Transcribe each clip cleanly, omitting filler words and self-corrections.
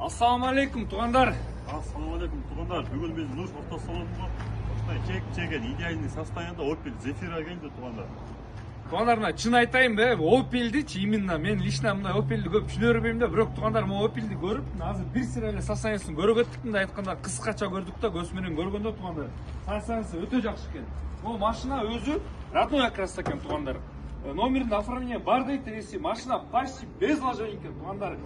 Ассалаумалейкум, туғандар. Ассалаумалейкум, туғандар. Бүгін біз Нуш автосалонға кек-чеген идеальный состояниеда Opel Zafira келді, туғандар. Туғандар, мына чын айтайын бе, Opel'ді, именно мен лично мына Opel'ді көп түсінермеймін де, бірақ туғандар, мына Opel'ді көріп, азыр бір сірәлі состояниесін көріп өттік, айтқанда қысқаша көрдік та, көзіменен көргенде туғандар. Состояниесі өте жақсы екен. Ол машина өзі родной окраста екен, туғандар. Номердің оформление бар дейді, машина почти без вложений екен, туғандар.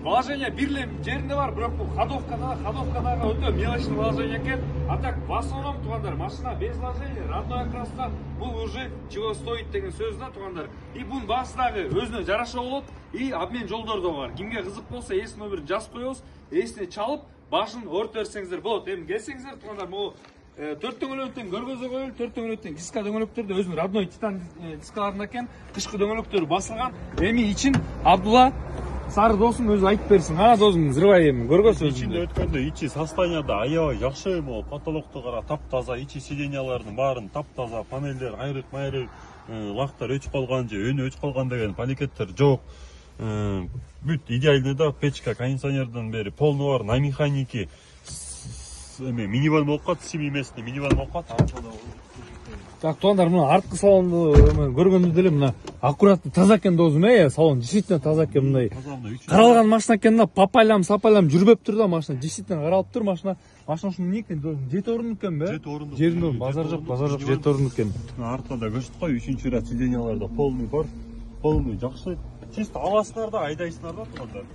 Вложение бірлем жерінде бар, бірақ бұл ходовкадағы өте мелочный вложение екен. А так, в основном, туғандар, машина без вложения, родной окраста, бұл уже чего стоит деген сөзді, туғандар. И бұның басындағы өзіне жараша болады, и обмен жолдары да бар. Кімге қызық болса, есін өмірін жазып қойыңыз, есіне чалып, башын өрт өрсеңіздер болады. Емін келсеңіздер, туғандар, бұл 4 дөңгелектен көргөзө қойыл, 4 дөңгелектен диска дөңгелектерді өзінің родной титан дискаларында екен, қышқы дөңгелектері басылған. Эми için Абдулла сары досым өзі айтып берсін. Досым зырбай емін, көргөсі өзінде. Içinde өткенде içi состояниеда аябай жақсы, потолокты қара тап-таза, içi сиденьялардың барын тап-таза, панельдер айрық-майрық, лақтар өчіп қалған же, өні өчіп қалған деген паникеттер жоқ. Бүт идеальный да, печка, кондиционерден бері полный бар, на механике. Миниван болып қат, семиместный миниван болып қат. Так, туғандар, мына артқы салонды көргенде деле мына аккуратный таза екен досым, салон действительно таза екен, мындай қаралған машина екен, папайлам жүрбеп тұр да машина, действительно қаралып тұр машина. Машина үшін не екен досым, 7 орын екен бе? 7 орын. Жерінде базар жоқ, 7 орын екен. Артында да көшті қой, 3-ші ряд сиденьяларда полный бар, полный жақсы. Чисто аласынарда, айдайсынарда туғандар.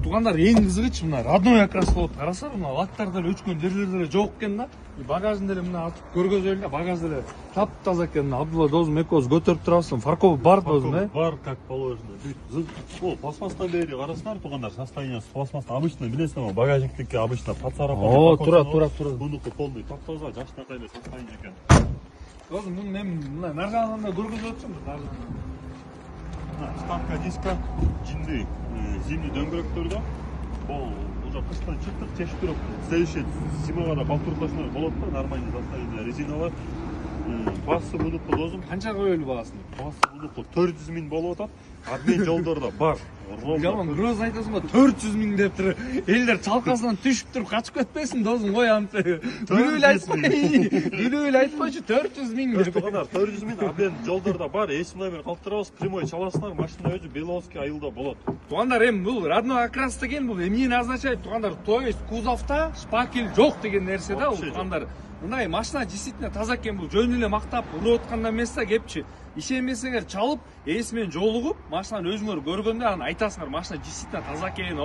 Туғандар, ең қызығы мына родной окрас болады. Қарасар, мына лактардан өчкен жерлері жоқ екен да. Багажында мына атып көргөзөлүндө багажда тап-таза екен. Абдулла досым экөөбүз көтөрүп турасың. Фарков бар досым, Бар, как положено. О, пластмастан бери қарасыңар, туғандар, состояниесі пластмастан. Обычно білесің, багажниктікі обычно подцарапан. О, тура. Бұныкі полный тап-таза, жашынақай бе состояние екен. Досым, бұл мен наржанында көргөзіп өтсің. Ставка диска жинді зимний дөңгелектөрдө. Бұл уже қыстан шықтық, тешіктіріп, следующий зимаға да повторлашына болады да, нормальный состояние резиналар. Басы бұнықты досым. Қанша қойылы бағасын? Басы бұнықты 400 000 болып отады. Обмен жолдарда бар. Жаман, гроз айтасың ба, 400 000 деп тұр. Елдер çalқасынан түшіп тұрып, қачып кетпесін досым ғой анты. Гүліл айтпайшы, 400 000 деп. Туғандар, 400 000 обмен жолдарда бар. Есім номер қалыптырауыз, прямой чаласынар, машина өзі Беловский айылда болады. Туғандар, бұл родной окрас деген бұл емнені означает, туғандар, то есть кузовта шпакель жоқ деген нәрсе да, туғандар. Мындай машина действительно таза екен, бұл жөн эле мақтап ұрып отқанда емес та кепчі. Ишенбесеңер чалып, есімен жолығып, машинаны өзіңер көргенде айтасыңар, машина действительно таза екен,